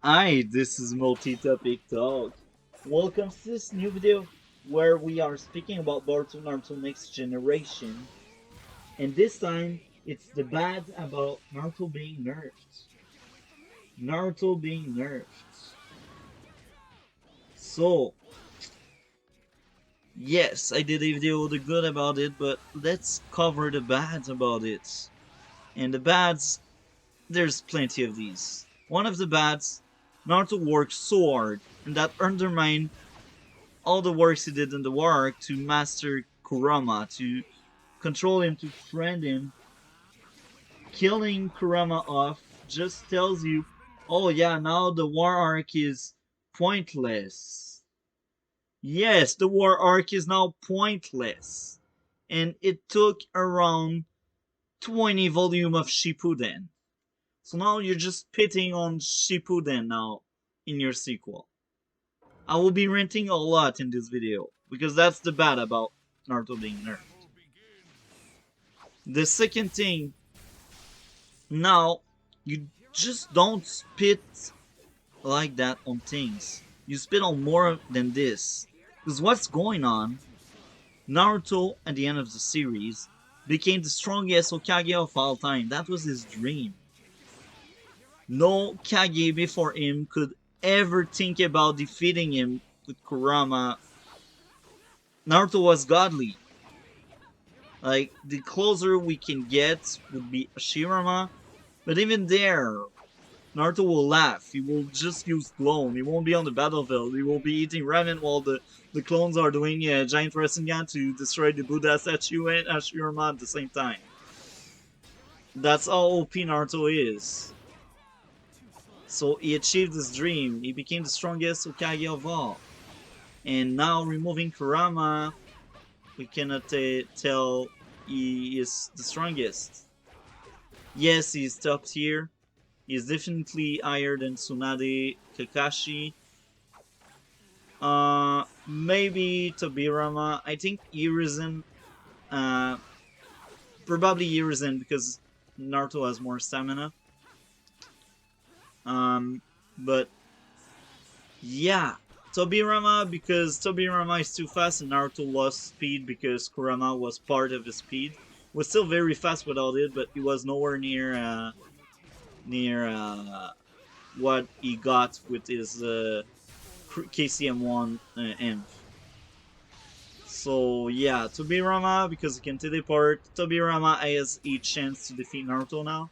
Hi, this is Multi-Topic Talk. Welcome to this new video where we are speaking about Boruto Naruto Next Generation. And this time, it's the bad about Naruto being nerfed. Naruto being nerfed. So, yes, I did a video the good about it, but let's cover the bads about it. And the bads, there's plenty of these. One of the bads, Naruto worked so hard, and that undermined all the works he did in the war arc to master Kurama, to control him, to friend him. Killing Kurama off just tells you, oh yeah, now the war arc is pointless. Yes, the war arc is now pointless. And it took around 20 volume of Shippuden. So now you're just pitting on Shippuden now in your sequel. I will be ranting a lot in this video, because that's the bad about Naruto being nerfed. The second thing, now, you just don't spit like that on things. You spit on more than this. Because what's going on, Naruto, at the end of the series, became the strongest Hokage of all time. That was his dream. No Kage before him could ever think about defeating him with Kurama. Naruto was godly. Like, the closer we can get would be Ashirama, but even there, Naruto will laugh. He will just use clone. He won't be on the battlefield. He will be eating ramen while the clones are doing a giant Rasengan to destroy the Buddha statue and Ashirama at the same time. That's how OP Naruto is. So he achieved his dream. He became the strongest Hokage of all. And now removing Kurama, we cannot tell he is the strongest. Yes, he's top tier. He's definitely higher than Tsunade, Kakashi. Maybe Tobirama. I think Irizen. Probably Irizen because Naruto has more stamina. But yeah, Tobirama because Tobirama is too fast and Naruto lost speed because Kurama was part of his speed. Was still very fast without it, but he was nowhere near what he got with his KCM1 Env. So yeah, Tobirama because he can teleport. Tobirama has a chance to defeat Naruto now.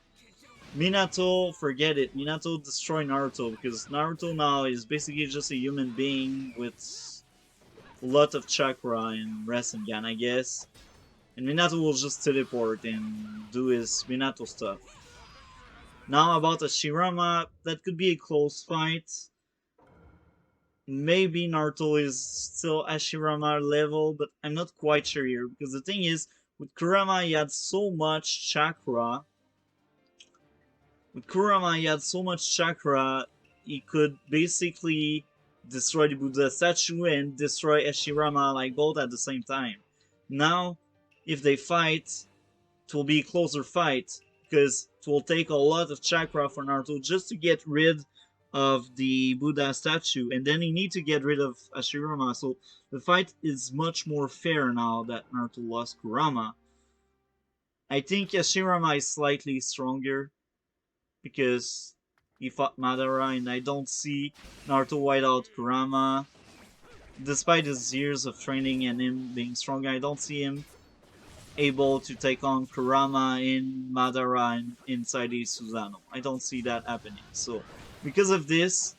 Minato, forget it. Minato destroy Naruto because Naruto now is basically just a human being with a lot of chakra and Rasengan, I guess. And Minato will just teleport and do his Minato stuff. Now about Ashirama, that could be a close fight. Maybe Naruto is still Ashirama level, but I'm not quite sure here. Because the thing is, with Kurama he had so much chakra. With Kurama he had so much chakra, he could basically destroy the Buddha statue and destroy Ashirama like both at the same time. Now, if they fight, it will be a closer fight. Because it will take a lot of chakra for Naruto just to get rid of the Buddha statue, and then you need to get rid of Ashirama. So the fight is much more fair now that Naruto lost Kurama. I think Ashirama is slightly stronger because he fought Madara, and I don't see Naruto white out Kurama. Despite his years of training and him being stronger, I don't see him able to take on Kurama in Madara and inside the Susanoo. I don't see that happening. So because of this,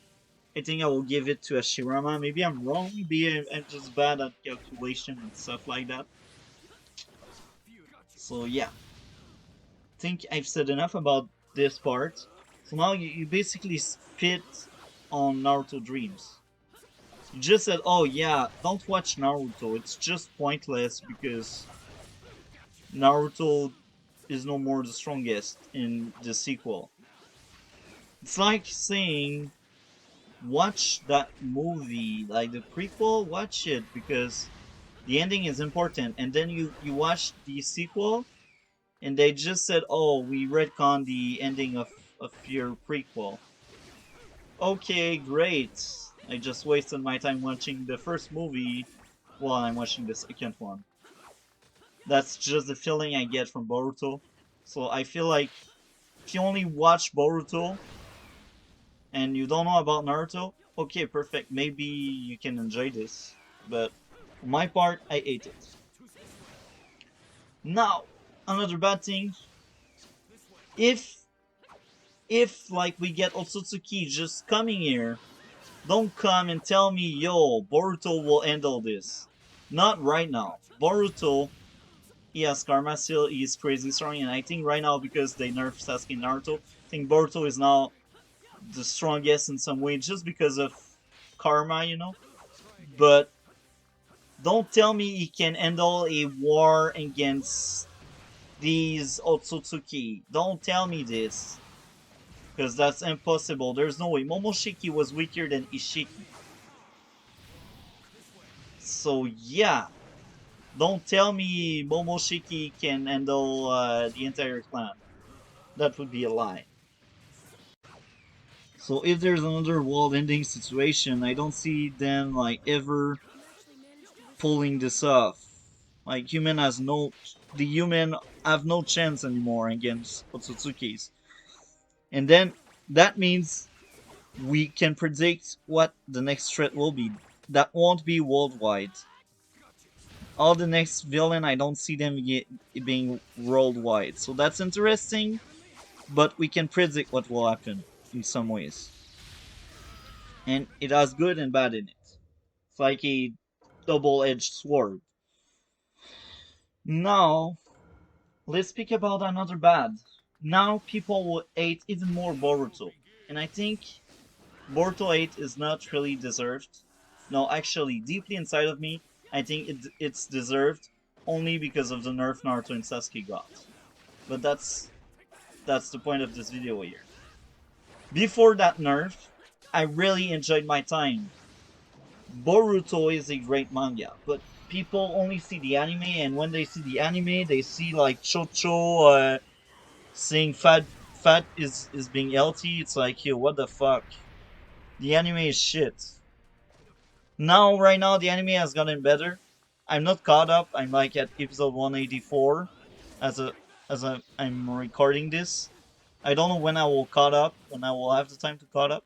I think I will give it to Ashirama. Maybe I'm wrong. Maybe I'm just bad at calculation and stuff like that. So yeah, I think I've said enough about this part. So now you basically spit on Naruto Dreams. You just said, oh yeah, don't watch Naruto. It's just pointless because Naruto is no more the strongest in the sequel. It's like saying, watch that movie, like the prequel, watch it because the ending is important. And then you watch the sequel, and they just said, "Oh, we retcon the ending of your prequel." Okay, great. I just wasted my time watching the first movie while I'm watching the second one. That's just the feeling I get from Boruto. So I feel like if you only watch Boruto and you don't know about Naruto, okay, perfect. Maybe you can enjoy this. But for my part, I ate it. Now, another bad thing, if like we get Otsutsuki just coming here, don't come and tell me, yo, Boruto will handle this. Not right now. Boruto, he has Karma still, he is crazy strong, and I think right now because they nerfed Sasuke and Naruto, I think Boruto is now the strongest in some way just because of Karma, you know? But don't tell me he can handle a war against these Otsutsuki. Don't tell me this. Because that's impossible. There's no way. Momoshiki was weaker than Ishiki. So yeah. Don't tell me Momoshiki can handle the entire clan. That would be a lie. So if there's another world ending situation, I don't see them like ever pulling this off. Like the human have no chance anymore against Otsutsuki's. And then that means we can predict what the next threat will be. That won't be worldwide. All the next villain, I don't see them being worldwide. So that's interesting, but we can predict what will happen in some ways. And it has good and bad in it. It's like a double-edged sword. Now, let's speak about another bad. Now people will hate even more Boruto. And I think Boruto 8 is not really deserved. No, actually, deeply inside of me, I think it's deserved only because of the nerf Naruto and Sasuke got. But that's the point of this video here. Before that nerf, I really enjoyed my time. Boruto is a great manga, but people only see the anime, and when they see the anime, they see like Chocho saying fat is being healthy. It's like, yo, what the fuck? The anime is shit. Now, right now, the anime has gotten better. I'm not caught up. I'm like at episode 184 as I'm recording this. I don't know when I will caught up, when I will have the time to caught up.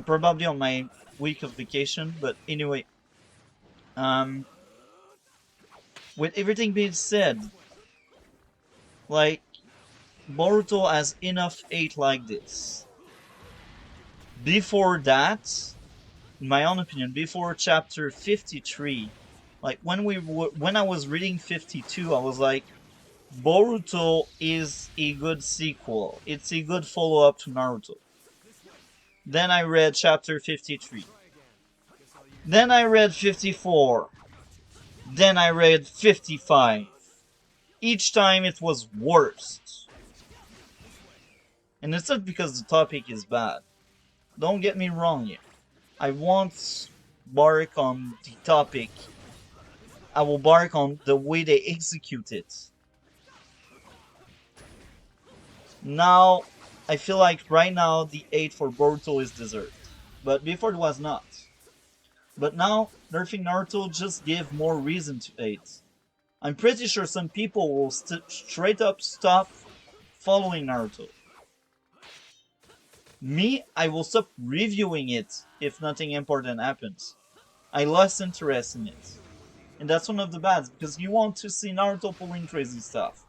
Probably on my week of vacation. But anyway, um, with everything being said, like Boruto has enough hate like this. Before that, in my own opinion, before chapter 53, like when I was reading 52, I was like, Boruto is a good sequel. It's a good follow-up to Naruto. Then I read chapter 53. Then I read 54. Then I read 55. Each time it was worse. And it's not because the topic is bad. Don't get me wrong here. I won't bark on the topic. I will bark on the way they execute it. Now, I feel like right now the 8 for Boruto is deserved. But before it was not. But now, nerfing Naruto just gave more reason to hate. I'm pretty sure some people will straight up stop following Naruto. Me, I will stop reviewing it if nothing important happens. I lost interest in it. And that's one of the bads, because you want to see Naruto pulling crazy stuff.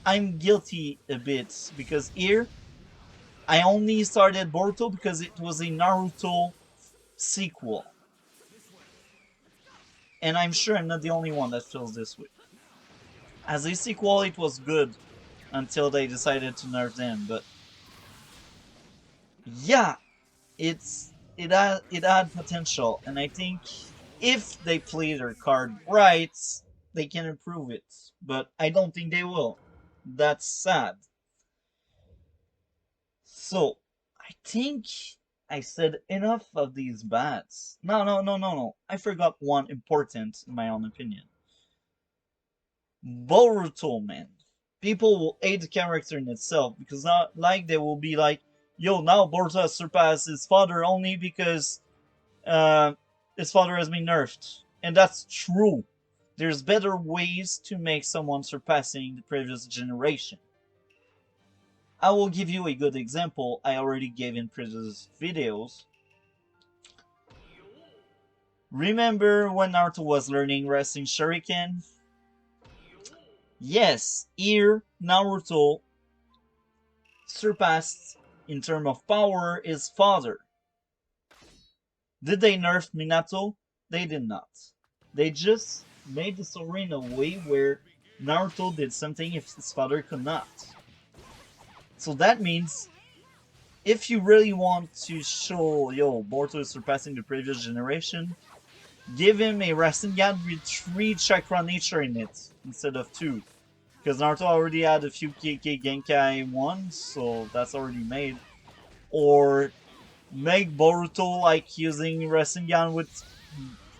I'm guilty a bit, because here, I only started Boruto because it was a Naruto sequel. And I'm sure I'm not the only one that feels this way. As a sequel, it was good until they decided to nerf them, but yeah, it had potential, and I think if they play their card right, they can improve it. But I don't think they will. That's sad. So I think I said enough of these bats. No. I forgot one important in my own opinion. Boruto, man. People will hate the character in itself because not like they will be like, yo, now Boruto has surpassed his father only because uh, his father has been nerfed. And that's true. There's better ways to make someone surpassing the previous generation. I will give you a good example I already gave in previous videos. Remember when Naruto was learning Wrestling Shuriken? Yes, here Naruto surpassed in terms of power his father. Did they nerf Minato? They did not. They just made the story in a way where Naruto did something if his father could not. So that means if you really want to show, yo, Boruto is surpassing the previous generation, give him a Rasengan with 3 Chakra Nature in it instead of 2. Because Naruto already had a few KK Genkai ones, so that's already made. Or make Boruto like using Rasengan with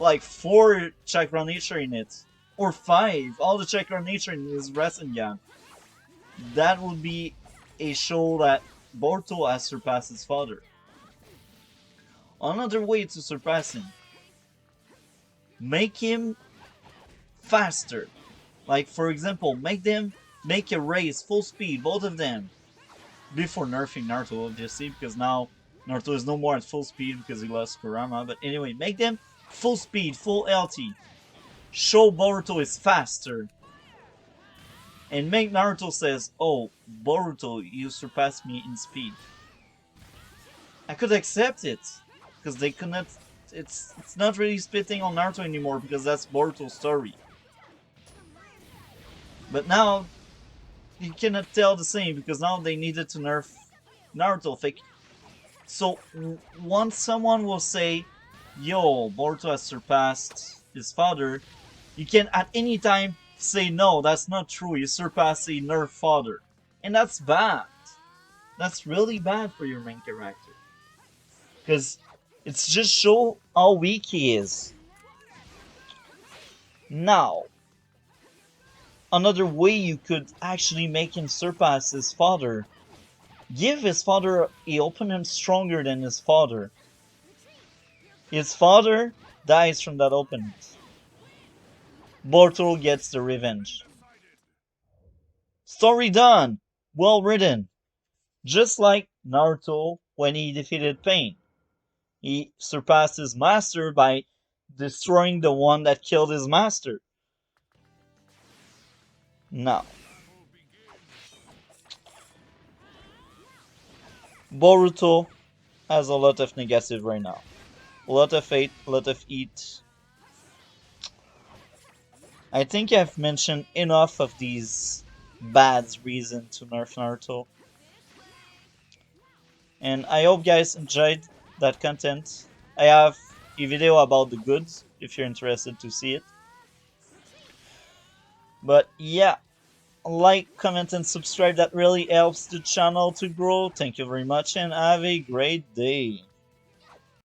like 4 Chakra Nature in it. Or 5. All the Chakra Nature in his Rasengan. That would be a show that Boruto has surpassed his father. Another way to surpass him. Make him faster. Like, for example, make a race full speed, both of them. Before nerfing Naruto, obviously, because now Naruto is no more at full speed because he lost Kurama. But anyway, make them full speed, full LT. Show Boruto is faster. And make Naruto says, oh, Boruto, you surpassed me in speed. I could accept it. Because they could not... It's not really spitting on Naruto anymore because that's Boruto's story. But now, you cannot tell the same because now they needed to nerf Naruto fake. So, once someone will say, yo, Boruto has surpassed his father, you can at any time say, no, that's not true, you surpassed a nerf father. And that's bad. That's really bad for your main character. Because it's just show how weak he is. Now, another way you could actually make him surpass his father, give his father an opponent stronger than his father. His father dies from that opponent. Boruto gets the revenge. Story done! Well written. Just like Naruto when he defeated Pain. He surpassed his master by destroying the one that killed his master. Now, Boruto has a lot of negative right now. A lot of hate, a lot of heat. I think I've mentioned enough of these bad reasons to nerf Naruto. And I hope guys enjoyed that content. I have a video about the goods if you're interested to see it. But yeah, like, comment, and subscribe. That really helps the channel to grow. Thank you very much and have a great day.